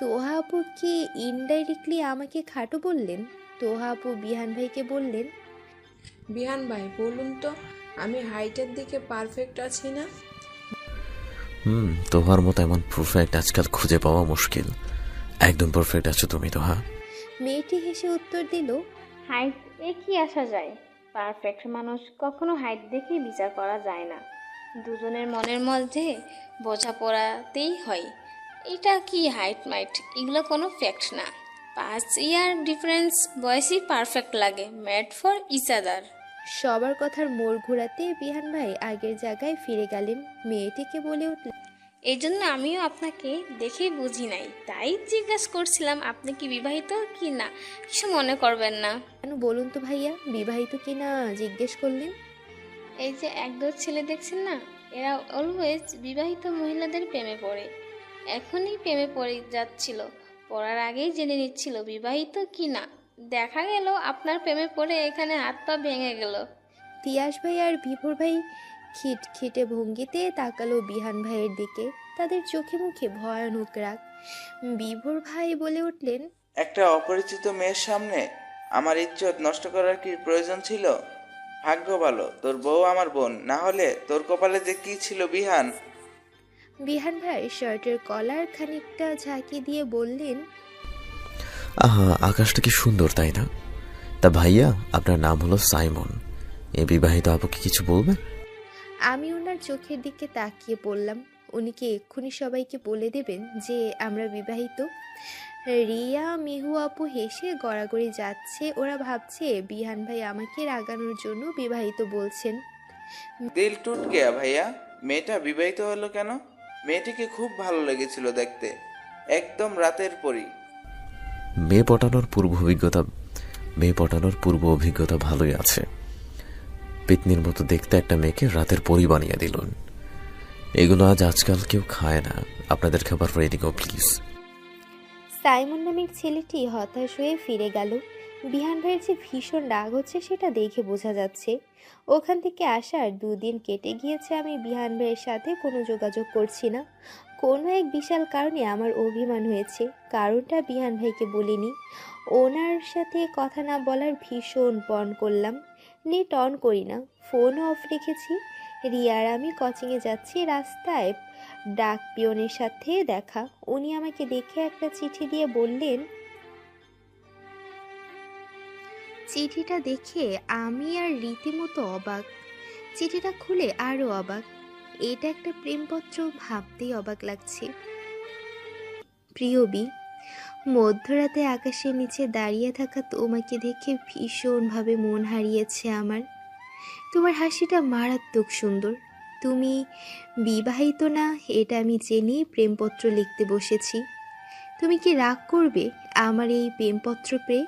তোহা আপু কি ইনডাইরেক্টলি আমাকে খাটো বললেন? তোহা আপু বিহান ভাইকে বললেন, বিহান ভাই বলুন তো, আমি হাইটের দিকে পারফেক্ট আছি না? তোমার মতো এমন পারফেক্ট আজকাল খুঁজে পাওয়া মুশকিল। একদম পারফেক্ট আছো তুমি তোহা। মেয়েটি হেসে উত্তর দিল, হাইট এ কি আসা যায়? পারফেক্ট মানুষ কখনো হাইট দেখেই বিচার করা যায় না। দুজনের মনের মধ্যে বোঝাপড়াতেই হয়। এটা কি হাইট মাইট, এগুলো কোনো ফ্যাক্ট না। 5 ইয়ার ডিফারেন্স বয়সই পারফেক্ট লাগে, মেড ফর ইচ আদার। সবার কথার মোড় ঘোরাতে বিহান ভাই আগের জায়গায় ফিরে গেলেন। মেয়েটিকে বলে উঠলেন, এই জন্য আমিও আপনাকে দেখেই বুঝি নাই, তাই জিজ্ঞাসা করছিলাম আপনি কি বিবাহিত কি না। কিছু মনে করবেন না। কেন বলুন তো ভাইয়া, বিবাহিত কিনা জিজ্ঞেস করলেন? এই যে একদল ছেলে দেখছেন না, এরা অলওয়েজ বিবাহিত মহিলাদের প্রেমে পড়ে। এখনই প্রেমে পড়ে যাচ্ছিল, পড়ার আগেই জেনে নিচ্ছিল বিবাহিত কি না। দেখা গেল আপনার প্রেমে পড়ে এখানে হাত পা ভেঙে গেল। তিয়াস ভাই আর বিভোর ভাই খিটখিটে ভঙ্গিতে তাকালো বিহান ভাইয়ের দিকে। তাদের চোখে মুখে ভয়ানক রাগ। বিভোর ভাই বলে উঠলেন, একটা অপরিচিত মেয়ের সামনে আমার ইজ্জত নষ্ট করার কি প্রয়োজন ছিল? ভাগ্য ভালো তোর বউ আমার বোন, না হলে তোর কপালে যে কি ছিল বিহান। বিহান ভাই শার্টের কলার খানিকটা ঝাঁকি দিয়ে বললেন, আহা, আকাশটা কি সুন্দর তাই না? তা ভাইয়া, আপনার নাম হলো সাইমন, এ বিবাহিত আপুকে কিছু বলবে? আমি ওনার চোখের দিকে তাকিয়ে পড়লাম। উনি কি এক্ষুনি সবাইকে বলে দেবেন যে আমরা বিবাহিত? রিয়া মিহু আপু হেসে গড়াগড়ি যাচ্ছে। ওরা ভাবছে বিহান ভাই আমাকে রাগানোর জন্য বিবাহিত বলছেন। দিল টুট গেয়া ভাইয়া, মেয়েটা বিবাহিত হলো কেন? মেয়েটিকে খুব ভালো লেগেছিল দেখতে, একদম রাতের পরী। মেয়ে পটানোর পূর্ব অভিজ্ঞতা ভালোই আছে। পেতনির মতো দেখতে একটা মেয়েকে রাতের পরী বানিয়ে দিলেন। এগুলো আজকাল কেউ খায় না। আপনাদের খাবার রেডি গো প্লিজ। সাইমন নামের ছেলেটি হতাশ হয়ে ফিরে গেল। বিহান ভাইয়ের যে ভীষণ রাগ হচ্ছে সেটা দেখে বোঝা যাচ্ছে। ওখান থেকে আসার 2 দিন কেটে গিয়েছে, আমি বিহান ভাইয়ের সাথে কোনো যোগাযোগ করছি না। কোনো এক বিশাল কারণে আমার অভিমান হয়েছে। কারণটা বিহান ভাইকে বলিনি। ওনার সাথে কথা না বলার ভীষণ পণ করলাম। নেট অন করি না, ফোনও অফ রেখেছি। রিয়ার আমি কোচিংয়ে যাচ্ছি, রাস্তায় ডাক পিয়নের সাথে দেখা। উনি আমাকে দেখে একটা চিঠি দিয়ে বললেন, চিঠিটা দেখে আমি আর রীতিমতো অবাক। চিঠিটা খুলে আরো অবাক। এটা একটা প্রেমপত্র, ভাবতেই অবাক লাগছে। প্রিয়বি, মধ্যরাতে আকাশের নিচে দাঁড়িয়ে থাকা তোমাকে দেখে ভীষণভাবে মন হারিয়েছে আমার। তোমার হাসিটা মারাত্মক সুন্দর। তুমি বিবাহিত না এটা আমি জেনেই প্রেমপত্র লিখতে বসেছি। তুমি কি রাগ করবে আমার এই প্রেমপত্র পেয়ে?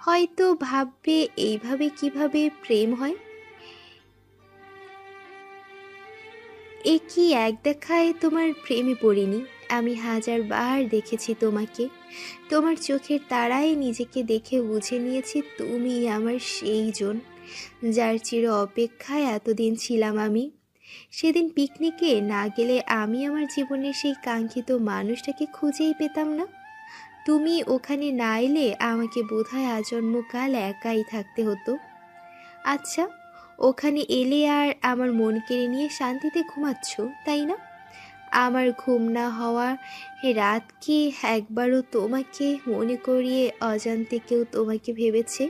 হয়তো ভাববে এইভাবে কিভাবে প্রেম হয়। এ কি এক দেখায় তোমার প্রেমে পড়িনি? আমি 1000বার দেখেছি তোমাকে। তোমার চোখের তারায় নিজেকে দেখে বুঝে নিয়েছি তুমি আমার সেই জন যার চির অপেক্ষায় এতদিন ছিলাম আমি। সেদিন পিকনিকে না গেলে আমি আমার জীবনের সেই কাঙ্ক্ষিত মানুষটাকে খুঁজেই পেতাম না। তুমি ওখানে না এলে আমাকে বোধহয় আজন্মকাল একাই থাকতে হতো। আচ্ছা, ওখানে এলে আর আমার মন কেড়ে নিয়ে শান্তিতে ঘুমাচ্ছ, তাই না? আমার ঘুম না হওয়া রাত কি একবারও তোমাকে মনে করিয়ে অজান্তে কেউ তোমাকে ভেবেছে?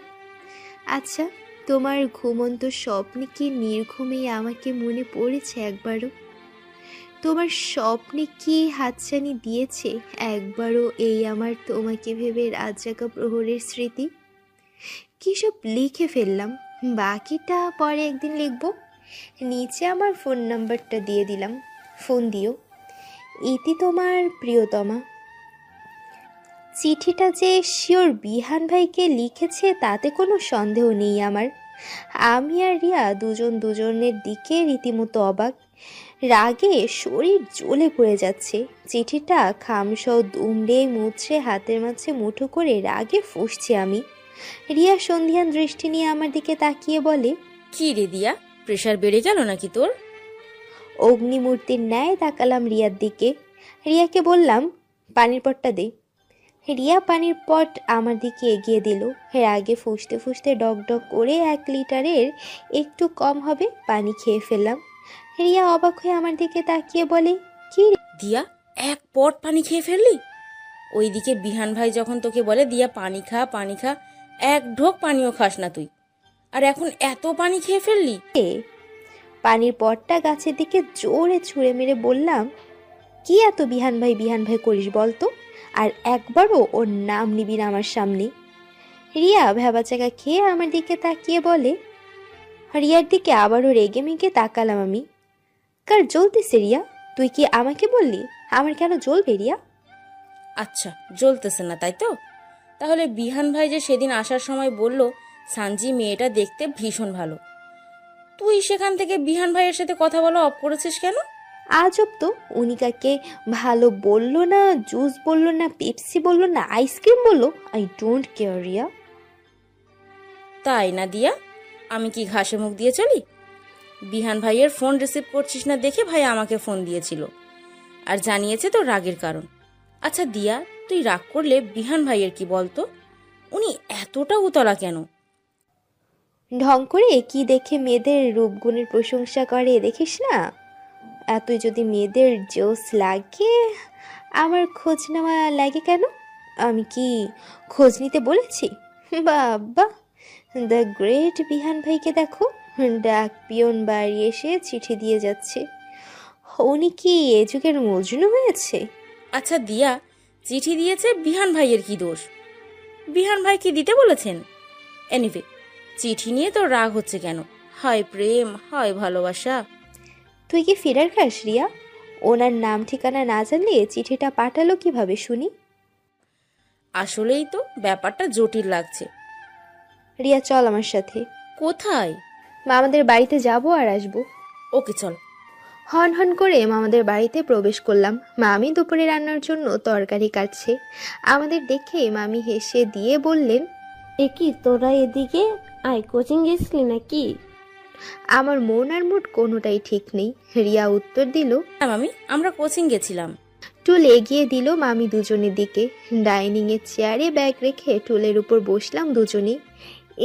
আচ্ছা, তোমার ঘুমন্ত স্বপ্নে কি নির্ঘুমেই আমাকে মনে পড়েছে একবারও? তোমার স্বপ্নে কি হাতছানি দিয়েছে একবারও এই আমার তোমাকে ভেবে রাত জাগা প্রহরের স্মৃতি? কী সব লিখে ফেললাম, বাকিটা পরে একদিন লিখব। নিচে আমার ফোন নাম্বারটা দিয়ে দিলাম, ফোন দিও। ইতি তোমার প্রিয়তমা। চিঠিটা যে শিওর বিহান ভাইকে লিখেছে তাতে কোনো সন্দেহ নেই আমার। আমি আর রিয়া দুজন দুজনের দিকে রীতিমতো অবাক। রাগে শরীর জ্বলে পড়ে যাচ্ছে। চিঠিটা খামসহ দুমড়ে মুছড়ে হাতের মাঝে মুঠো করে রাগে ফুঁসছি আমি। রিয়া সন্ধিয়ান দৃষ্টি নিয়ে আমার দিকে তাকিয়ে বলে, কি রে দিয়া, প্রেশার বেড়ে গেল নাকি তোর? অগ্নিমূর্তির ন্যায় তাকালাম রিয়ার দিকে। রিয়াকে বললাম, পানির পটটা দে। রিয়া পানির পট আমার দিকে এগিয়ে দিল। এর আগে ফুসতে ফুসতে ডক ডক করে 1 লিটারের একটু কম হবে পানি খেয়ে ফেললাম। রিয়া অবাক হয়ে আমার দিকে তাকিয়ে বলে, কি রে? দিয়া, 1 পট পানি খেয়ে ফেললি? ওইদিকে বিহান ভাই যখন তোকে বলে দিয়া পানি খা, 1 ঢোক পানিও খাস না তুই, আর এখন এত পানি খেয়ে ফেললি? পানির পটটা গাছের দিকে জোরে ছুঁড়ে মেরে বললাম, কি এত বিহান ভাই করিস বলতো, আর একবারও ওর নাম নিবি না আমার সামনে। রিয়া ভেবাচাকা খেয়ে আমার দিকে তাকিয়ে বলে। রিয়ার দিকে আবারও রেগে মেগে তাকালাম আমি। কার জ্বলতেছে রিয়া? তুই কি আমাকে বললি? আমার কেন জ্বলবে রিয়া? আচ্ছা, জ্বলতেছে না তাই তো? তাহলে বিহান ভাই যে সেদিন আসার সময় বলল সানজি মেয়েটা দেখতে ভীষণ ভালো, তুই সেখান থেকে বিহান ভাইয়ের সাথে কথা বলা অফ করেছিস কেন? আজব তো, উনি কাকে ভালো বললো না, জুস বললো না, পেপসি বললো না, আইসক্রিম বললো, আই ডোন্ট কেয়ার রিয়া। তাই না দিয়া, আমি কি ঘাসে মুখ দিয়ে চলি? বিহান ভাইয়ের ফোন রিসিভ করছিস না দেখে ভাই আমাকে ফোন দিয়েছিল আর জানিয়েছে তোর রাগের কারণ। আচ্ছা দিয়া, তুই রাগ করলে বিহান ভাইয়ের কি বলতো? উনি এতটা উতলা কেন? ঢং করে কি দেখে মেয়েদের রূপগুণের প্রশংসা করে দেখিস না? এতই যদি মেয়েদের জোস লাগে, আমার খোঁজ নেওয়া লাগে কেন? আমি কি খোঁজ নিতে বলেছি? বাবা, দ্য গ্রেট বিহান ভাইকে দেখো, ডাক পিয়ন বাড়ি এসে চিঠি দিয়ে যাচ্ছে। উনি কি এ যুগের মজনু হয়েছে? আচ্ছা দিয়া, চিঠি দিয়েছে বিহান ভাইয়ের কি দোষ? বিহান ভাই কি দিতে বলেছেন? এনিওয়ে, চিঠি নিয়ে তোর রাগ হচ্ছে কেন? হয় প্রেম, হয় ভালোবাসা। তুই কি ফিরার খাস রিয়া? ওনার নাম ঠিকানা না জানলে চিঠিটা পাঠালো কিভাবে শুনি? আসলেই তো ব্যাপারটা জটিল লাগছে। রিয়া চল আমার সাথে। কোথায়? মামাদের বাড়িতে যাব আর আসবো। ওকে চল। হন হন করে মামাদের বাড়িতে প্রবেশ করলাম। মামি দুপুরে রান্নার জন্য তরকারি কাটছে। আমাদের দেখে মামি হেসে দিয়ে বললেন, এ কি তোরা এদিকে আয়, কোচিং গেছিলি নাকি? আমার মন আর মুড কোনোটাই ঠিক নেই। রিয়া উত্তর দিল, হ্যাঁ মামি, আমরা কোচিং গেছিলাম। টুল এগিয়ে দিল মামি দুজনের দিকে। ডাইনিং এর চেয়ারে ব্যাগ রেখে টুলের উপর বসলাম দুজনেই।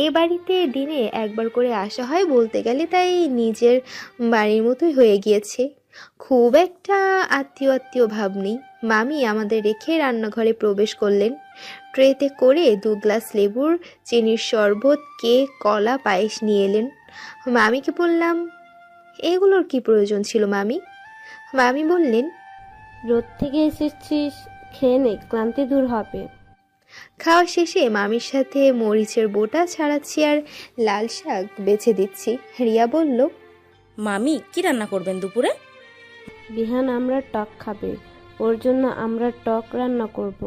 এ বাড়িতে দিনে একবার করে আসা হয় বলতে গেলে, তাই নিজের বাড়ির মতোই হয়ে গিয়েছে। খুব একটা আত্মীয় ভাব নেই। মামি আমাদের রেখে রান্নাঘরে প্রবেশ করলেন। ট্রেতে করে 2 গ্লাস লেবুর চিনির শরবত, কেক, কলা, পায়েস নিয়ে এলেন। মামিকে বললাম, এগুলোর কি প্রয়োজন ছিল মামি? মামি বললেন, রোদ থেকে এসেছিস, খেয়ে নে, ক্লান্তি দূর হবে। খাওয়া শেষে মামির সাথে মরিচের বোটা ছাড়াচ্ছি আর লাল শাক বেছে দিচ্ছি। রিয়া বলল, মামি কি রান্না করবেন দুপুরে? বিহান আমরা টক খাবে, ওর জন্য আমরা টক রান্না করব,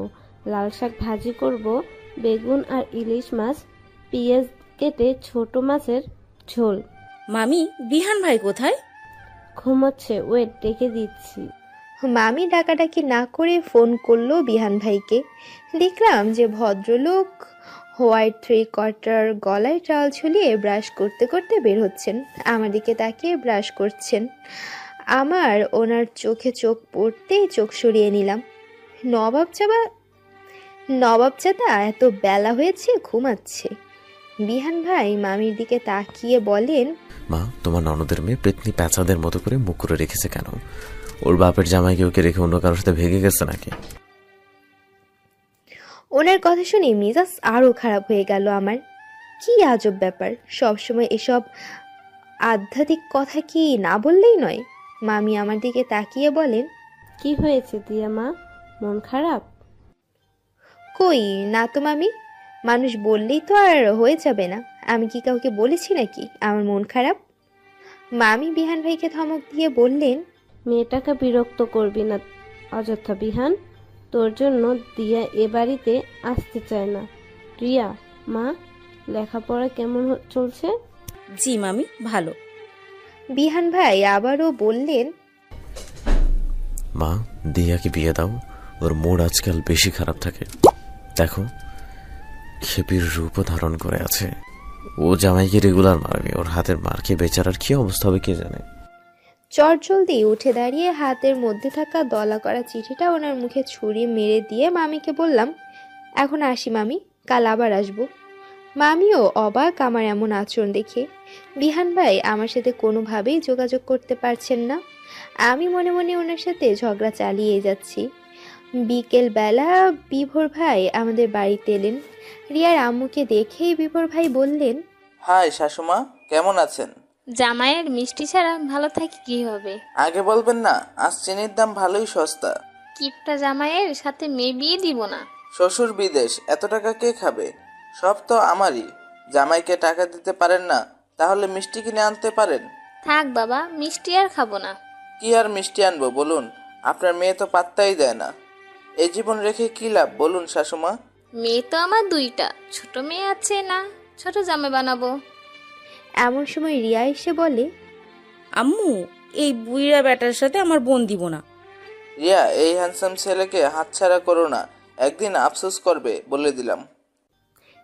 লাল শাক ভাজি করব, বেগুন আর ইলিশ মাছ, পেঁয়াজ কেটে ছোট মাছের ঝোল। মামি, বিহান ভাই কোথায়? ঘুমোচ্ছে, ওয়েট ডেকে দিচ্ছি। মামি ডাকাডাকি না করে ফোন করলো বিহান ভাইকে। দেখলাম যে ভদ্রলোক হোয়াইট 3/4 গলায় টাওয়াল ঝুলিয়ে ব্রাশ করতে করতে বের হচ্ছেন। আমার দিকে তাকিয়ে ব্রাশ করছেন। আমার ওনার চোখে চোখ পড়তেই চোখ সরিয়ে নিলাম। নবাবজাদা এত বেলা হয়েছে, ঘুমাচ্ছে। বিহান ভাই মামির দিকে তাকিয়ে বলেন, মা, তোমার ননদের মেয়ে পেতনি প্যাঁচাদের মতো করে মুখ করে রেখেছে কেন? ওর বাপের জামাইকে ওকে রেখে অন্য কারোর সাথে ভেগে গেছে নাকি? ওনার কথা শুনে মেজাজ আরো খারাপ হয়ে গেল আমার। কি আজব ব্যাপার, সবসময় এসব আধ্যাত্মিক কথা কি না বললেই নয়। মামি আমার দিকে তাকিয়ে বলেন, কি হয়েছে দিয়া মা, মন খারাপ? কই না তো মামি, মানুষ বললেই তো আর হয়ে যাবে না। আমি কি কাউকে বলেছি নাকি আমার মন খারাপ? মামি বিহান ভাইকে ধমক দিয়ে বললেন, মেয়েটাকে বিরক্ত করবি না অযথা বিহান, তোর জন্য দিয়া এ বাড়িতে আসতে চায় না। রিয়া মা, লেখাপড়া কেমন চলছে? জি মামি, ভালো। বিহান ভাই আবারও বললেন, মা, দিয়াকে বিয়ে দাও, ওর মুড আজকাল বেশি খারাপ থাকে। দেখো, খেপির রূপও ধারণ করে আছে। ও জামাইকে রেগুলার মারবে, ওর হাতের মার খেয়ে বেচারার কি অবস্থা হবে কে জানে। চটজলদি উঠে দাঁড়িয়ে হাতের মধ্যে থাকা দলা করা চিঠিটা ওনার মুখে ছুরি মেরে দিয়ে মামিকে বললাম, এখন আসি মামি, কাল আবার আসবো। মামিও অবাক আমার এমন আচরণ দেখে। বিহান ভাই আমার সাথে কোনোভাবেই যোগাযোগ করতে পারছেন না। আমি মনে মনে ওনার সাথে ঝগড়া চালিয়ে যাচ্ছি। বিকেল বেলা বিভোর ভাই আমাদের বাড়িতে এলেন। রিয়ার আম্মুকে দেখেই বিভোর ভাই বললেন, হাই শাশুমা, কেমন আছেন? জামাইয়ের মিষ্টি ছাড়া ভালো থাকি কি হবে? আগে বলবেন না, আজ চিনির দাম ভালোই সস্তা। কিপটা জামাইয়ের সাথে মেয়ে বিয়ে দিব না। শ্বশুর বিদেশ, এত টাকা কে খাবে? সব তো আমারই। জামাইকে টাকা দিতে পারেন না, তাহলে মিষ্টি কিনে আনতে পারেন। থাক বাবা, মিষ্টি আর খাবো না। কি আর মিষ্টি আনবো বলুন? আপনার মেয়ে তো পাত্তাই দেয় না। এই জীবন রেখে কি লাভ বলুন শাশুমা? মেয়ে তো আমার দুইটা, ছোট মেয়ে আছে না, ছোট জামাই বানাবো। এমন সময় রিয়া এসে বলে, আম্মু, এই বুইড়া ব্যাটার সাথে আমার বোন দিব না। রিয়া, এই হ্যান্ডসাম ছেলেকে হাতছাড়া করো না, একদিন আফসোস করবে বলে দিলাম।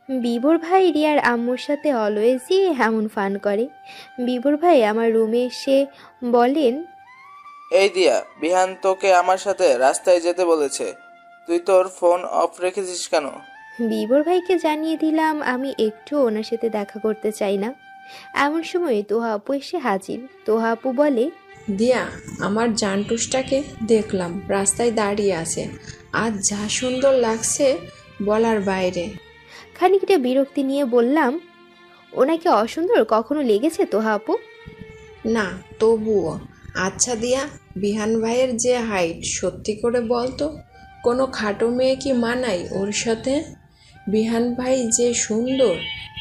বিভোর ভাই রিয়ার আম্মুর সাথে অলওয়েজই এমন ফান করে। বিভোর ভাই আমার রুমে এসে বলেন, এই দিয়া, বিহান তোকে আমার সাথে রাস্তায় যেতে বলেছে, তুই তোর ফোন অফ রেখেছিস কেন? বিভোর ভাইকে জানিয়ে দিলাম আমি একটু ওনার সাথে দেখা করতে চাই না। এমন সময় তোহা আপু এসে হাজির। তোহা আপু বলে, দিয়া, আমার জানটুসটাকে দেখলাম রাস্তায় দাঁড়িয়ে আছে, আজ যা সুন্দর লাগছে বলার বাইরে। খানিকটা বিরক্তি নিয়ে বললাম, ওনাকে অসুন্দর কখনো লেগেছে তোহা আপু? না, তবুও। আচ্ছা দিয়া, বিহান ভাইয়ের যে হাইট, সত্যি করে বলতো কোনো খাটো মেয়ে কি মানায় ওর সাথে? বিহান ভাই যে সুন্দর,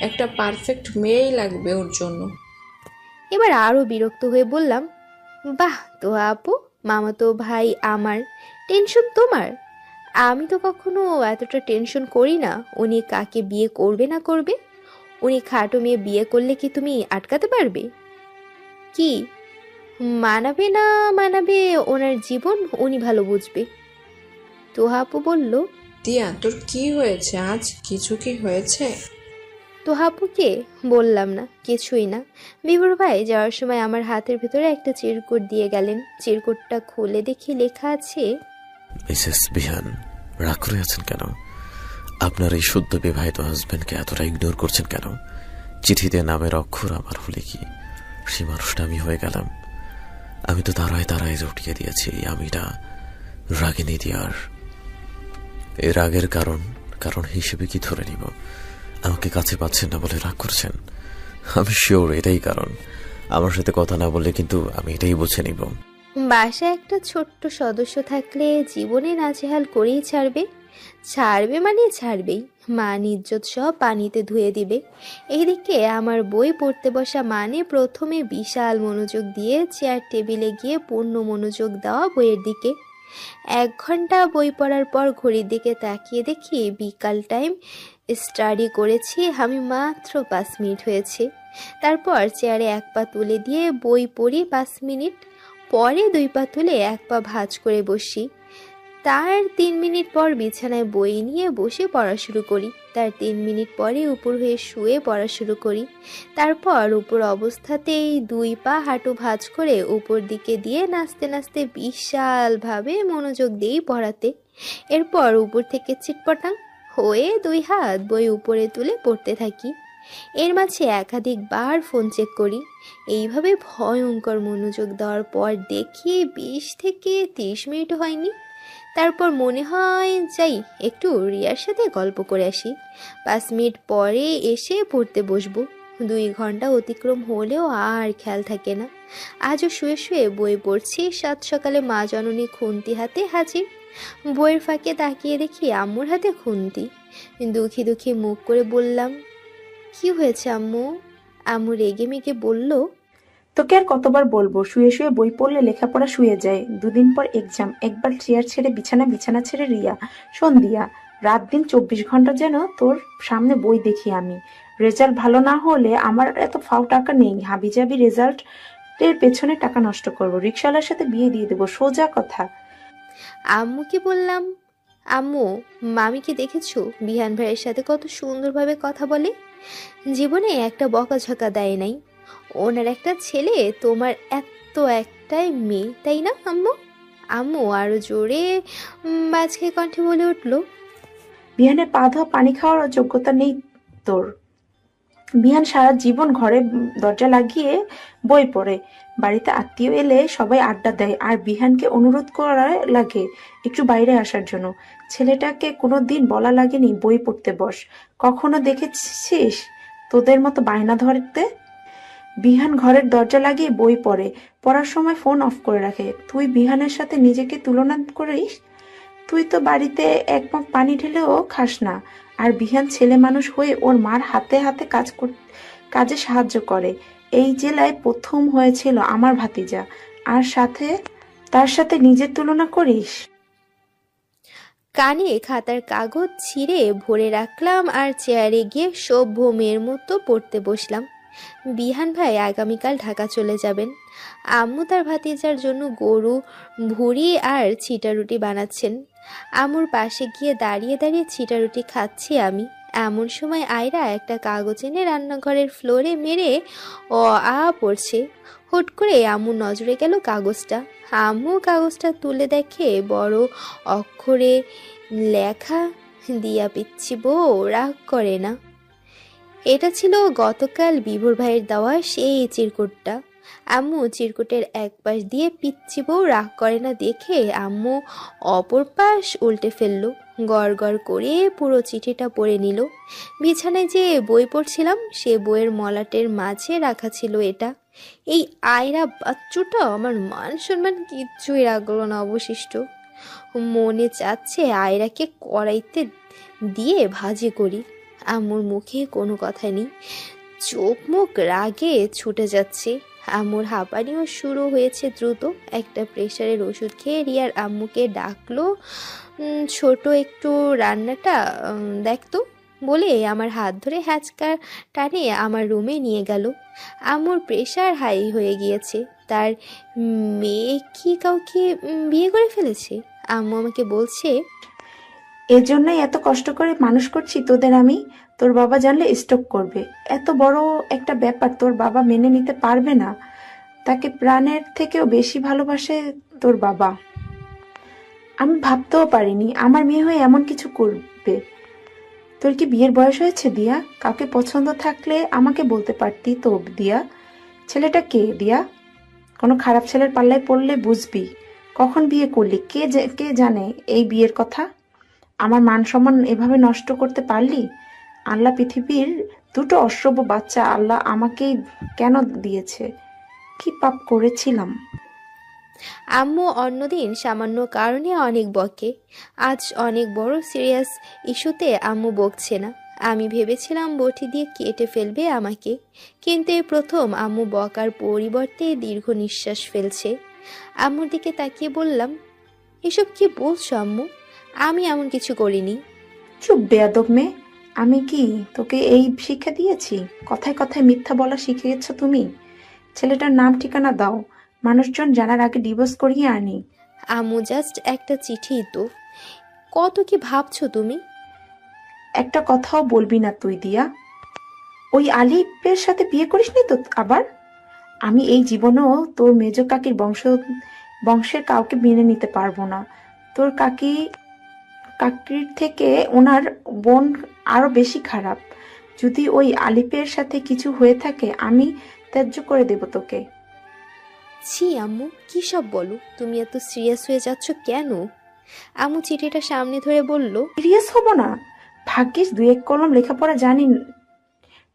একটা পারফেক্ট মেয়েই লাগবে ওর জন্য। এবার আরও বিরক্ত হয়ে বললাম, বাহ তোহা আপু, মামাতো ভাই আমার, টেনশন তোমার? আমি তো কখনো এতটা টেনশন করি না উনি কাকে বিয়ে করবে না করবে। উনি খাটো মেয়ে বিয়ে করলে কি তুমি আটকাতে পারবে? কি মানাবে না মানাবে ওনার জীবন উনি ভালো বুঝবে। তোহা আপু বলল, দিয়া, তোর কি হয়েছে আজ? কিছু কি হয়েছে? তোহা আপুকে বললাম না, কিছুই না। বিভোর ভাই যাওয়ার সময় আমার হাতের ভিতরে একটা চিরকুট দিয়ে গেলেন। চিরকুটটা খুলে দেখি লেখা আছে, মিসেস বিহান, রাগ করে আছেন কেন? আপনার এই শুদ্ধ বিবাহিত হাজবেন্ডকে এতটা ইগনোর করছেন কেন? চিঠিতে নামের অক্ষর আমার হলে কি সেই মানুষটা আমি হয়ে গেলাম? আমি তো তারায় তারায় উঠিয়ে দিয়েছি আমিটা রাগিনী দিয়ার। এই রাগের কারণ হিসেবে কি ধরে নিব? আমাকে কাছে পাচ্ছেন না বলে রাগ করছেন? আমি শিওর এটাই কারণ। আমার সাথে কথা না বললে কিন্তু আমি এটাই বুঝে নিব। বাসায় একটা ছোট্ট সদস্য থাকলে জীবনে নাজেহাল করেই ছাড়বে। ছাড়বে মানে ছাড়বেই, মান ইজ্জত সব পানিতে ধুয়ে দিবে। এইদিকে আমার বই পড়তে বসা মানে প্রথমে বিশাল মনোযোগ দিয়ে চেয়ার টেবিলে গিয়ে পূর্ণ মনোযোগ দেওয়া বইয়ের দিকে। 1 ঘন্টা বই পড়ার পর ঘড়ির দিকে তাকিয়ে দেখি বিকাল টাইম। স্টাডি করেছি আমি মাত্র 5 মিনিট হয়েছে। তারপর চেয়ারে 1 পা তুলে দিয়ে বই পড়ি 5 মিনিট, পরে 2 পা তুলে 1 পা ভাঁজ করে বসি। তার 3 মিনিট পর বিছানায় বই নিয়ে বসে পড়া শুরু করি। তার 3 মিনিট পরে উপর হয়ে শুয়ে পড়া শুরু করি। তারপর উপর অবস্থাতেই 2 পা হাঁটু ভাঁজ করে উপর দিকে দিয়ে নাচতে নাচতে বিশালভাবে মনোযোগ দিই পড়াতে। এরপর উপর থেকে চিটপটাং হয়ে 2 হাত বই উপরে তুলে পড়তে থাকি। এর মাঝে একাধিকবার ফোন চেক করি। এইভাবে ভয়ঙ্কর মনোযোগ দেওয়ার পর দেখি 20 থেকে 30 মিনিট হয়নি। তারপর মনে হয় যাই একটু রিয়ার সাথে গল্প করে আসি। 5 মিনিট পরে এসে পড়তে বসবো। 2 ঘন্টা অতিক্রম হলেও আর খেয়াল থাকে না। আজও শুয়ে শুয়ে বই পড়ছি। 7 সকালে মা জননী খুন্তি হাতে হাজির। বইয়ের ফাঁকে তাকিয়ে দেখি আম্মুর হাতে খুন্তি। দুঃখী দুঃখী মুখ করে বললাম, কি হয়েছে আম্মু? আম্মু রেগে মেগে বলল, তোকে আর কতবার বলবো, শুয়ে শুয়ে বই পড়লে লেখাপড়া শুয়ে যায়। 2 দিন পর এক্সাম, একবার চেয়ার ছেড়ে বিছানা, বিছানা ছেড়ে রিয়া। শোন দিয়া, রাত দিন 24 ঘন্টা যেন তোর সামনে বই দেখি আমি। রেজাল্ট ভালো না হলে আমার এত ফাও টাকা নেই, হাবিজাবি রেজাল্টের পেছনে টাকা নষ্ট করবো, রিক্সাওয়ালার সাথে বিয়ে দিয়ে দেবো, সোজা কথা। আম্মুকে বললাম, আম্মু মামিকে দেখেছো? বিহান ভাইয়ের সাথে কত সুন্দরভাবে কথা বলে। জীবনে একটা বকাঝকা দেয় নাই। ওনার একটা ছেলে তোমার এত তো একটাই মেয়ে, তাই না আম্মু? আম্মু আরো জোরে বাজকে কণ্ঠে বলে উঠল। বিহানের পা ধোয়া পানি খাওয়ার যোগ্যতা নেই তোর। বিহান সারা জীবন ঘরে দরজা লাগিয়ে বই পড়ে। বাড়িতে আত্মীয় এলে সবাই আড্ডা দেয়, আর বিহানকে অনুরোধ করা লাগে একটু বাইরে আসার জন্য। ছেলেটাকে কোনোদিন বলা লাগেনি বই পড়তে বস। কখনো দেখেছিস তোদের মতো বায়না ধরতে? বিহান ঘরের দরজা লাগিয়ে বই পড়ে, পড়ার সময় ফোন অফ করে রাখে। তুই বিহানের সাথে নিজেকে তুলনা করিস? তুই তো বাড়িতে এক মগ পানি ঢেলেও খাস না। আর বিহান ছেলে মানুষ হয়ে ওর মার হাতে হাতে কাজে সাহায্য করে। এই জেলায় প্রথম হয়েছিল আমার ভাতিজা, আর তার সাথে নিজের তুলনা করিস? কানে খাতার কাগজ ছিঁড়ে ভরে রাখলাম আর চেয়ারে গিয়ে সভ্য মেয়ের মতো পড়তে বসলাম। বিহান ভাই আগামীকাল ঢাকা চলে যাবেন। আম্মু তার ভাতিজার জন্য গরু ভুড়ি আর ছিটা রুটি বানাচ্ছেন। আম্মুর পাশে গিয়ে দাঁড়িয়ে দাঁড়িয়ে ছিটা রুটি খাচ্ছি আমি। এমন সময় আয়রা একটা কাগজ এনে রান্নাঘরের ফ্লোরে মেরে পড়ছে। হুট করে আম্মুর নজরে গেল কাগজটা। আম্মু কাগজটা তুলে দেখে বড় অক্ষরে লেখা, দিয়া পিচ্ছি বউ রাগ করে না। এটা ছিল গতকাল বিভোর ভাইয়ের দেওয়া সেই চিরকুটটা। আম্মু চিরকুটের এক পাশ দিয়ে পিচ্ছি বউ রাগ করে না দেখে আম্মু অপর পাশ উল্টে ফেললো। গড় গড় করে পুরো চিঠিটা পড়ে নিল। বিছানায় যে বই পড়ছিলাম সে বইয়ের মলাটের মাঝে রাখা ছিল এটা। এই আয়রা বাচ্চুটা আমার মান সম্মান কিচ্ছুই রাখলো না অবশিষ্ট। মনে চাচ্ছে আয়রাকে কড়াইতে দিয়ে ভাজি করি। আম্মুর মুখে কোনো কথা নেই, চোখ মুখ রাগে ছুটে যাচ্ছে। আম্মুর হাঁপানিও শুরু হয়েছে দ্রুত। একটা প্রেশারের ওষুধ খেয়ে রিয়ার আম্মুকে ডাকলো, ছোট একটু রান্নাটা দেখতো বলে আমার হাত ধরে হ্যাচকা টানে আমার রুমে নিয়ে গেল। আম্মুর প্রেশার হাই হয়ে গিয়েছে। তার মেয়ে কি কাউকে বিয়ে করে ফেলেছে? আম্মু আমাকে বলছে, এজন্যই এত কষ্ট করে মানুষ করছি তোদের আমি। তোর বাবা জানলে স্ট্রোক করবে। এত বড় একটা ব্যাপার তোর বাবা মেনে নিতে পারবে না। তাকে প্রাণের থেকেও বেশি ভালোবাসে তোর বাবা। আমি ভাবতেও পারিনি আমার মেয়ে হয়ে এমন কিছু করবে। তোর কি বিয়ের বয়স হয়েছে দিয়া? কাউকে পছন্দ থাকলে আমাকে বলতে পারতি তো দিয়া। ছেলেটা কে দিয়া? কোনো খারাপ ছেলের পাল্লায় পড়লে বুঝবি। কখন বিয়ে করলি? কে জানে এই বিয়ের কথা? আমার মান সম্মান এভাবে নষ্ট করতে পারলি? আল্লাহ পৃথিবীর দুটো অশ্রব্য বাচ্চা আল্লাহ আমাকেই কেন দিয়েছে? কি পাপ করেছিলাম? আম্মু অন্যদিন সামান্য কারণে অনেক বকে, আজ অনেক বড় সিরিয়াস ইস্যুতে আম্মু বকছে না। আমি ভেবেছিলাম বটি দিয়ে কেটে ফেলবে আমাকে, কিন্তু এই প্রথম আম্মু বকার পরিবর্তে দীর্ঘ নিঃশ্বাস ফেলছে। আম্মুর দিকে তাকিয়ে বললাম, এসব কি বলছো আম্মু? আমি এমন কিছু করিনি। চুপ বেয়াদব মেয়ে। আমি কি তোকে এই শিক্ষা দিয়েছি? কথায় কথায় মিথ্যা বলা শিখে গেছো তুমি। ছেলেটার নাম ঠিকানা দাও, মানুষজন জানার আগে ডিভোর্স করিয়ে আনি। আম্মু জাস্ট একটা চিঠি তো, কত কি ভাবছো তুমি? একটা কথাও বলবি না তুই দিয়া। ওই আলিফের সাথে বিয়ে করিসনি তো আবার? আমি এই জীবনেও তোর মেজ কাকির বংশের কাউকে মেনে নিতে পারবো না। তোর কাকির থেকে ওনার বোন আরো বেশি খারাপ। যদি ওই আলিফের সাথে কিছু হয়ে থাকে আমি ত্যায্য করে দেব তোকে। ছি আম্মু, কি সব বলো? তুমি এত সিরিয়াস হয়ে যাচ্ছ কেন? আম্মু চিঠিটা সামনে ধরে বলল, সিরিয়াস হব না? ভাগ্যিস 2-1 কলম লেখাপড়া জানি,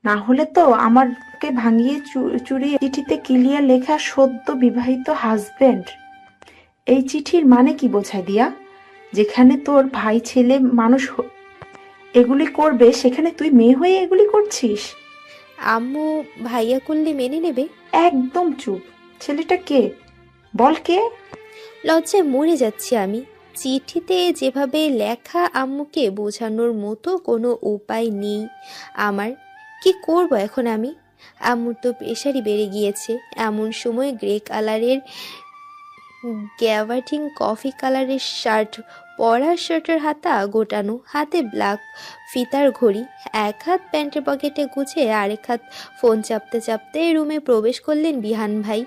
না হলে তো আমাকে ভাঙিয়ে চুরিয়ে চিঠিতে ক্লিয়ার লেখা সদ্য বিবাহিত হাজবেন্ড। এই চিঠির মানে কি বোঝায় দিয়া? যেখানে তোর ভাই ছেলে মানুষ এগুলি করবে সেখানে তুই মেয়ে হয়ে এগুলি করছিস? আম্মু ভাইয়া করলে মেনে নেবে? একদম চুপ। ছেলেটা কে? বল কে? লজ্জায় মরে যাচ্ছি আমি। চিঠিতে যেভাবে লেখা আম্মুকে বোঝানোর মতো কোনো উপায় নেই আমার। কি করব এখন আমি? আম্মুর তো প্রেশারই বেড়ে গিয়েছে। এমন সময় গ্রে কালারের গ্যাভার্টিং কফি কালারের শার্ট পরা, শার্টের হাতা গোটানো, হাতে ব্ল্যাক ফিতার ঘড়ি, এক হাত প্যান্টের পকেটে গুছে আরেক হাত ফোন চাপতে চাপতে রুমে প্রবেশ করলেন বিহান ভাই।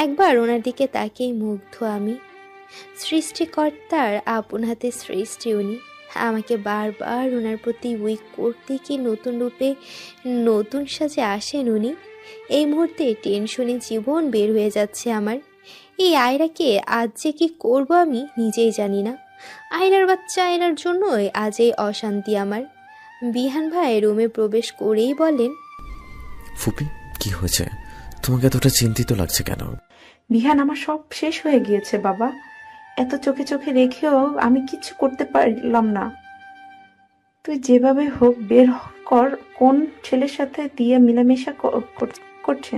একবার ওনার দিকে তাকিয়ে মুগ্ধ আমি। সৃষ্টিকর্তার আপন হাতে সৃষ্টি উনি। আমাকে বারবার ওনার প্রতি উইক করতে কি নতুন রূপে নতুন সাজে আসেন উনি। এই মুহূর্তে টেনশনে জীবন বের হয়ে যাচ্ছে আমার। এই আয়রাকে আজ যে কি করবো আমি নিজেই জানি না। আয়রার বাচ্চা আয়রার জন্যই আজ এই অশান্তি আমার। বিহান ভাই রুমে প্রবেশ করেই বলেন, ফুপি কি হয়েছে? তোমাকে এতটা চিন্তিত লাগছে কেন? বিহান, আমার সব শেষ হয়ে গিয়েছে বাবা। এত চোখে চোখে রেখেও আমি কিছু করতে পারলাম না। তুই যেভাবে হোক বের কর কোন ছেলের সাথে দিয়ে মিলামেশা করছে।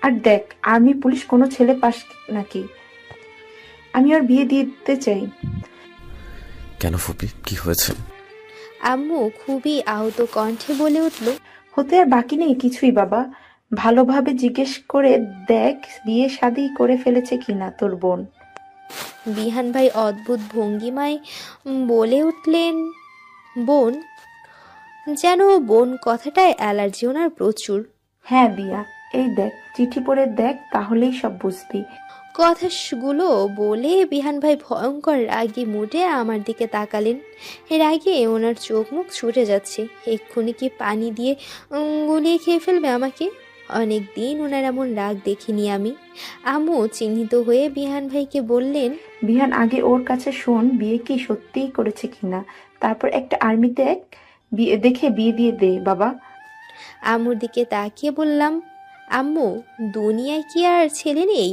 আর দেখ, আর্মি পুলিশ কোনো ছেলে পাস নাকি। আমি ওর বিয়ে দিতে চাই। কেন ফুপি, কি হয়েছে? আম্মু খুবই আহত কণ্ঠে বলে উঠল, হতে আর বাকি নেই কিছুই বাবা। ভালোভাবে জিজ্ঞেস করে দেখ বিয়ে শাদী করে ফেলেছে কিনা তোর বোন। বিহান ভাই অদ্ভুত ভঙ্গিমায় বলে উঠলেন, বোন? যেন বোন কথাটায় অ্যালার্জি ওনার প্রচুর। হ্যাঁ দিয়া, এই দেখ চিঠি পড়ে দেখ, তাহলেই সব বুঝবি। কথাগুলো বলে বিহান ভাই ভয়ঙ্কর রাগী মুডে আমার দিকে তাকালেন। রাগে ওনার চোখ মুখ ছুটে যাচ্ছে। এক্ষুনি কি পানি দিয়ে গুলিয়ে খেয়ে ফেলবে আমাকে। অনেক দিন ওনার এমন রাগ দেখিনি আমি। আম্মু চিহ্নিত হয়ে বিহান ভাইকে বললেন, বিহান, আগে ওর কাছে শোন বিয়ে কি সত্যিই করেছে কিনা, তারপর একটা আর্মি দেখে বিয়ে দিয়ে দে বাবা। আম্মুর দিকে তাকিয়ে বললাম, আম্মু দুনিয়ায় কি আর ছেলে নেই?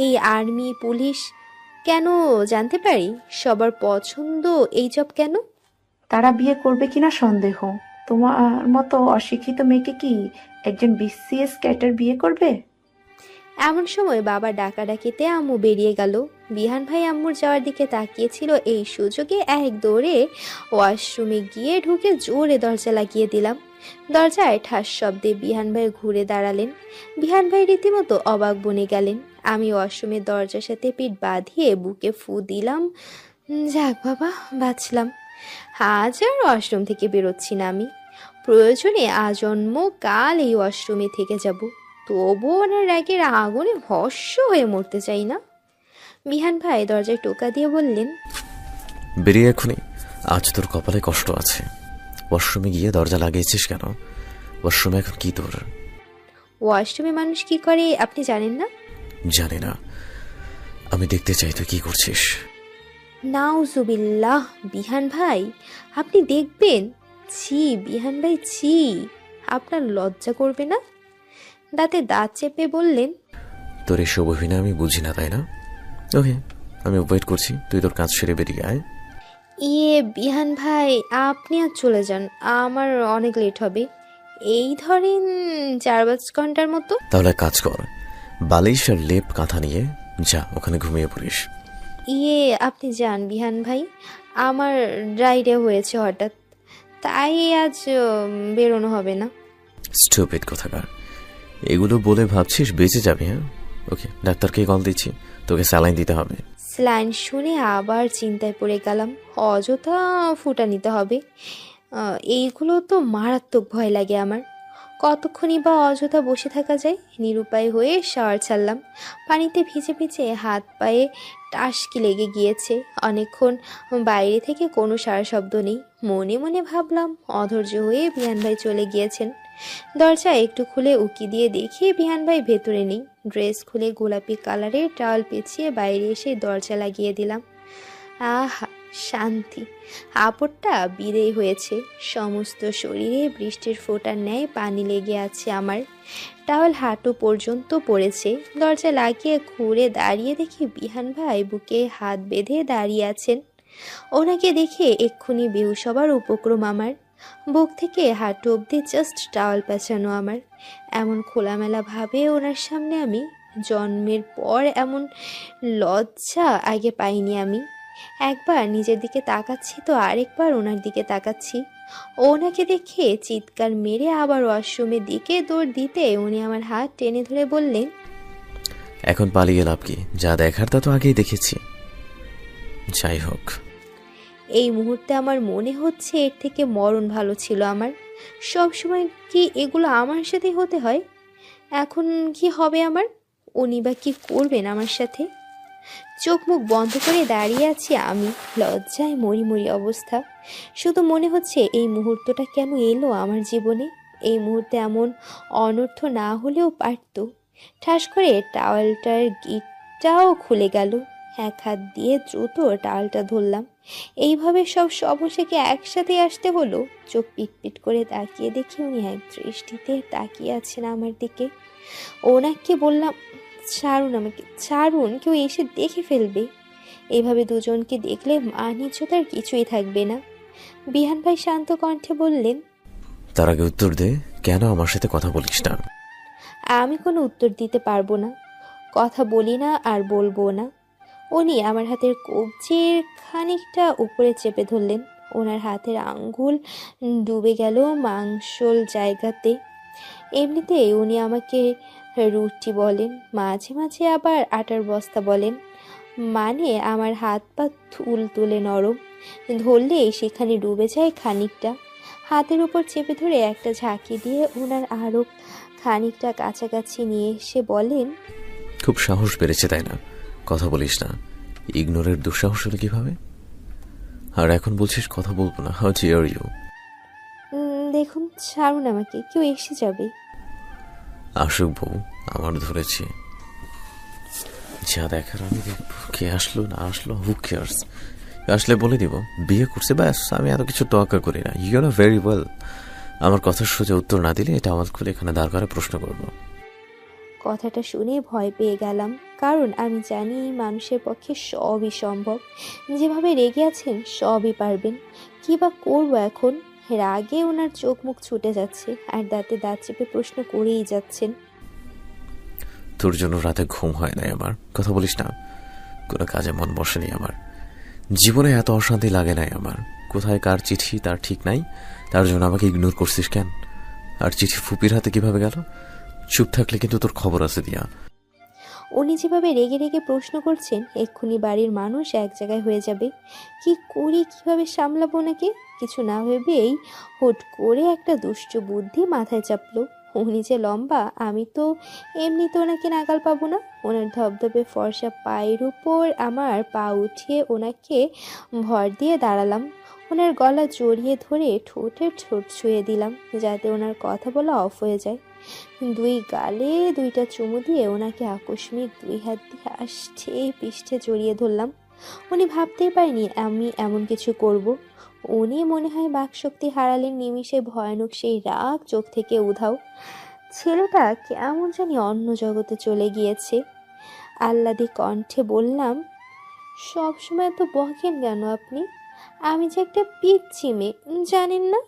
এই আর্মি পুলিশ কেন জানতে পারি? সবার পছন্দ এই জব কেন? তারা বিয়ে করবে কিনা সন্দেহ। তোমার মতো অশিক্ষিত মেয়েকে কি একজন বিসিএস ক্যাডার বিয়ে করবে? এমন সময় বাবা ডাকাডাকিতে আম্মু বেরিয়ে গেল। বিহান ভাই আম্মুর যাওয়ার দিকে তাকিয়েছিল। এই সুযোগে এক দৌড়ে ওয়াশরুমে গিয়ে ঢুকে জোরে দরজা লাগিয়ে দিলাম। দরজায় ঠাস শব্দে বিহান ভাই ঘুরে দাঁড়ালেন। বিহান ভাই রীতিমতো অবাক বনে গেলেন। আমি ওয়াশরুমের দরজার সাথে পিঠ বাঁধিয়ে বুকে ফু দিলাম। যাক বাবা, বাঁচলাম। আজ আর ওয়াশরুম থেকে বেরোচ্ছি না আমি। প্রয়োজনে আজন্ম কাল এই ওয়াশরুমে থেকে যাব। তবুও ওনার রাগের আগুনে ভস্ম হয়ে মরতে চাই না। বিহান ভাই দরজায় টোকা দিয়ে বললেন, বেরিয়ে এখনই। আজ তোর কপালে কষ্ট আছে। ওয়াশরুমে গিয়ে দরজা লাগিয়েছিস কেন? ওয়াশরুমে এখন কি তোর? ওয়াশরুমে মানুষ কি করে আপনি জানেন না? জানি না, আমি দেখতে চাই তুই কি করছিস। নাউজুবিল্লাহ বিহান ভাই, আপনি দেখবেন? ছি বিহান ভাই, ছি। আপনার লজ্জা করবে না? দাঁতে দাঁত চেপে বললেন, তোর এসব অভিনয় আমি বুঝি না, তাই না? ওকে, আমি ওয়েট করছি, তুই তোর কাজ সেরে বেরিয়ে আয়। বিহান ভাই, আপনি আর চলে যান, আমার অনেক লেট হবে। এই ধরেন 4-5 ঘন্টার মতো। তাহলে কাজ কর, বালিশ আর লেপ কাঁথা নিয়ে যা, ওখানে ঘুমিয়ে পড়িস। আপনি যান বিহান ভাই, আমার ড্রাইডে হয়েছে হঠাৎ, তাই আজ বেরোনো হবে না। স্টুপিড কোথাকার, এগুলো বলে ভাবছিস বেঁচে যাবি? হ্যাঁ, ওকে, ডাক্তারকে কল দিচ্ছি, তোকে স্যালাইন দিতে হবে। স্যালাইন শুনে আবার চিন্তায় পড়ে গেলাম। অযথা ফুটা নিতে হবে, এইগুলো তো মারাত্মক ভয় লাগে আমার। কতক্ষণই বা অযথা বসে থাকা যায়। নিরুপায় হয়ে শাওয়ার ছাড়লাম। পানিতে ভিজে ভিজে হাত পায়ে টাসকি লেগে গিয়েছে। অনেকক্ষণ বাইরে থেকে কোনো সারা শব্দ নেই। মনে মনে ভাবলাম, অধৈর্য হয়ে বিহান ভাই চলে গিয়েছেন। দরজা একটু খুলে উকি দিয়ে দেখি বিহান ভাই ভেতরে নেই। ড্রেস খুলে গোলাপি কালারের টাওয়াল পেঁচিয়ে বাইরে এসে দরজা লাগিয়ে দিলাম। আহা, শান্তি। আপদটা বিদেয় হয়েছে। সমস্ত শরীরে বৃষ্টির ফোঁটার ন্যায় পানি লেগে আছে আমার। টাওয়াল হাঁটু পর্যন্ত পড়েছে। দরজা লাগিয়ে ঘুরে দাঁড়িয়ে দেখি বিহান ভাই বুকে হাত বেঁধে দাঁড়িয়ে আছেন। ওনাকে দেখে এক্ষুনি বেহুশ হবার উপক্রম আমার। বুক থেকে হাঁটু অবধি জাস্ট টাওয়াল পেঁচানো আমার। এমন খোলামেলা ভাবে ওনার সামনে আমি জন্মের পর এমন লজ্জা আগে পাইনি আমি। একবার নিজের দিকে তাকাচ্ছি তো আরেকবার ওনার দিকে তাকাচ্ছি। ওনাকে দেখে চিৎকার মেরে আবার ওয়াশরুমের দিকে দৌড় দিতে উনি আমার হাত টেনে ধরে বললেন, এখন পালিয়ে লাভ কি? যা দেখার তা তো আগেই দেখেছি। যাই হোক, এই মুহূর্তে আমার মনে হচ্ছে এর থেকে মরণ ভালো ছিল আমার। সব সময় কি এগুলো আমার সাথেই হতে হয়? এখন কি হবে আমার? উনি বা কি করবেন আমার সাথে? চোখ মুখ বন্ধ করে দাঁড়িয়ে আছি আমি, লজ্জায় মরি মরি অবস্থা। শুধু মনে হচ্ছে এই মুহূর্তটা কেন এলো আমার জীবনে। এই মুহূর্তে এমন অনর্থ না হলেও পারত। ঠাস করে টাওয়ালটার গিটটাও খুলে গেল। এক হাত দিয়ে দ্রুত টাওয়ালটা ধরলাম। এইভাবে সব সমস্যাকে একসাথে আসতে হলো। চোখ পিটপিট করে তাকিয়ে দেখি উনি এক দৃষ্টিতে তাকিয়ে আছেন আমার দিকে। ওনাকে বললাম, ছাড়ুন আমাকে, ছাড়ুন, কেউ এসে দেখে ফেলবে। এইভাবে দুজনকে দেখলে মান ইজ্জতার কিছুই থাকবে না। বিহান ভাই শান্ত কণ্ঠে বললেন, তার আগে উত্তর দে, কেন আমার সাথে কথা বলিস না? আমি কোনো উত্তর দিতে পারবো না, কথা বলি না আর বলবো না। উনি আমার হাতের কবজির খানিকটা উপরে চেপে ধরলেন। ওনার হাতের আঙ্গুল ডুবে গেল মাংসল জায়গাতে। এমনিতেই উনি আমাকে রুটি বলেন, মাঝে মাঝে আবার আটার বস্তা বলেন। মানে আমার হাত পা তুলে নরম, ধরলেই সেখানে ডুবে যায় খানিকটা। হাতের উপর চেপে ধরে একটা ঝাঁকি দিয়ে ওনার আরও খানিকটা কাছাকাছি নিয়ে এসে বলেন, খুব সাহস বেড়েছে তাই না? কথা বলিস না। ইগনোরের দুঃসাহস হলো কিভাবে? আর এখন বলছিস কথা বলবো না? How dare you! দেখুন, ছাড়ুন আমাকে, কেউ এসে যাবে। আসুক বউ, আমার ধরেছি, যা দেখার আমি দেখবো। কে আসলো না আসলো, হু কেয়ার্স? আসলে বলে দিব বিয়ে করছে, ব্যাস। আমি এত কিছু তোয়াক্কা করি না। You know very well. আমার কথার সোজা উত্তর না দিলে এটা আমার খুলে এখানে দাঁড় করে প্রশ্ন করবো। কথাটা শুনে ভয় পেয়ে গেলাম, কারণ আমি জানি এই মানুষের পক্ষে সবই সম্ভব। যেভাবে রেগে আছেন সবই পারবেন। কী বা করবো এখন? রাগে ওনার চোখ মুখ ছুটে যাচ্ছে আর দাঁতে দাঁত চেপে প্রশ্ন করেই যাচ্ছেন। তোর জন্য রাতে ঘুম হয় নাই আমার। কথা বলিস না। কোনো কাজে মন বসেনি আমার। জীবনে এত অশান্তি লাগে নাই আমার। কোথায় কার চিঠি তার ঠিক নাই, তার জন্য আমাকে ইগনোর করছিস কেন? আর চিঠি ফুপির হাতে কিভাবে গেল? চুপ থাকলে কিন্তু তোর খবর আছে দিয়া। উনি যেভাবে রেগে রেগে প্রশ্ন করছেন, এক্ষুনি বাড়ির মানুষ এক জায়গায় হয়ে যাবে। কি করি, কিভাবে সামলাবো ওনাকে? কিছু না ভেবেই হুট করে একটা দুষ্ট বুদ্ধি মাথায় চাপলো। উনি যে লম্বা, আমি তো এমনিতে ওনাকে নাগাল পাবো না। ওনার ধবধবে ফর্সা পায়ের উপর আমার পা উঠিয়ে ওনাকে ভর দিয়ে দাঁড়ালাম। ওনার গলা জড়িয়ে ধরে ঠোঁটের ঠোঁট ছুঁয়ে দিলাম, যাতে ওনার কথা বলা অফ হয়ে যায়। দুই গালে দুইটা চুমু দিয়ে ওনাকে আকস্মিক দুই হাত দিয়ে আষ্টে পিষ্টে জড়িয়ে ধরলাম। উনি ভাবতেই পারেনি আমি এমন কিছু করব। উনি মনে হয় বাকশক্তি হারালেন নিমিষে। ভয়ানক সেই রাগ চোখ থেকে উধাও। ছেলেটা কেমন জানি অন্য জগতে চলে গিয়েছে। আহ্লাদে কণ্ঠে বললাম, সবসময় তো বকেন কেন আপনি? আমি যে একটা পিচ্ছি মেয়ে, জানেন না?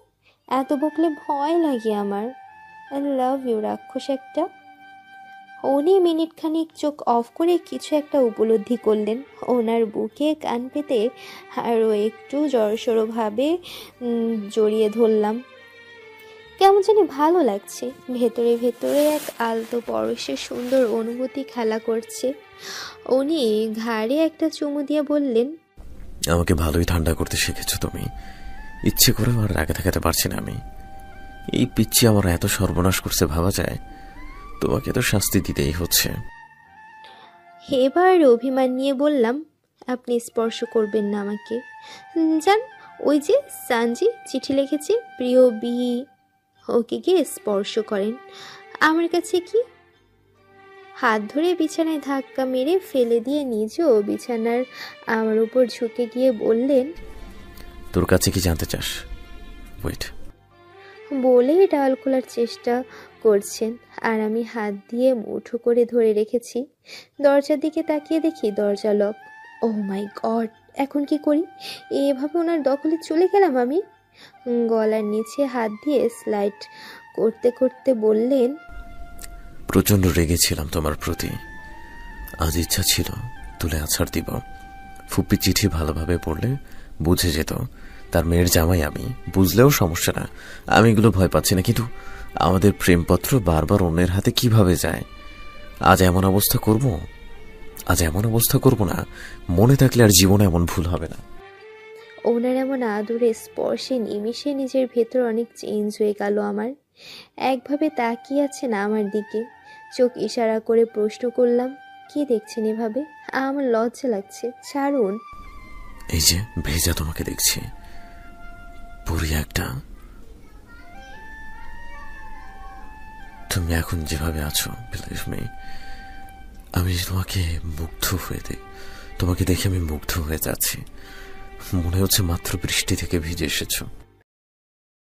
এত বকলে ভয় লাগে আমার। আই লাভ ইউ, রাক্ষস একটা। উনি মিনিট খানিক চোখ অফ করে কিছু একটা উপলব্ধি করলেন। ওনার বুকে কান পেতে আরও একটু জড়সড়ভাবে জড়িয়ে ধরলাম। কেমন জানি ভালো লাগছে। ভেতরে ভেতরে এক আলতো পরশের সুন্দর অনুভূতি খেলা করছে। উনি ঘাড়ে একটা চুমু দিয়ে বললেন, আমাকে ভালোই ঠান্ডা করতে শিখেছো তুমি। ইচ্ছে করেও আর রাগে থাকাতে পারছি না আমি। এই পিচ্ছি আমার এত সর্বনাশ করছে ভাবা যায়? তোমাকে তো শাস্তি দিতেই হচ্ছে। এবার অভিমান নিয়ে বললাম, আপনি স্পর্শ করবেন না আমাকে। যান, ওই যে সানজি চিঠি লিখেছে, প্রিয় বি, ওকে গিয়ে স্পর্শ করেন। আমার কাছে কি? হাত ধরে বিছানায় ধাক্কা মেরে ফেলে দিয়ে নিজেও বিছানার আমার উপর ঝুঁকে গিয়ে বললেন, তোর কাছে কি জানতে চাস? ওয়েট। বলেই ডাল খোলার চেষ্টা করছেন, আর আমি হাত দিয়ে মুঠো করে ধরে রেখেছি। দরজার দিকে তাকিয়ে দেখি দরজা লক। ও মাই গড, এখন কি করি? এভাবে ওনার দখলে চলে গেলাম আমি। গলার নিচে হাত দিয়ে স্লাইড করতে করতে বললেন, প্রচন্ড রেগেছিলাম তোমার প্রতি। আজ ইচ্ছা ছিল তুলে আছাড় দিব। ফুপ্পি চিঠি ভালোভাবে পড়লে বুঝে যেত তার মেয়ের জামাই আমি। বুঝলেও সমস্যা না, আমি এগুলো ভয় পাচ্ছি না। কিন্তু আমাদের প্রেমপত্র বারবার অন্যের হাতে কিভাবে যায়? আজ এমন অবস্থা করব না, মনে থাকলে আর জীবনে এমন ভুল হবে না। ওনার এমন আদরে স্পর্শে নিমিষে নিজের ভেতর অনেক চেঞ্জ হয়ে গেল আমার। একভাবে তাকিয়ে আছেন আমার দিকে, চোখ ইশারা করে প্রশ্ন করলাম, কি দেখছেন এভাবে? আমার লজ্জা লাগছে, ছাড়ুন। এই যে ভেজা তোমাকে দেখছি, পুরি একটা। তুমি এখন যেভাবে আছো, বিলিভ মি, আমি তোমাকে তোমাকে দেখে আমি মুগ্ধ হয়ে যাচ্ছি। মনে হচ্ছে মাত্র বৃষ্টি থেকে ভিজে এসেছো।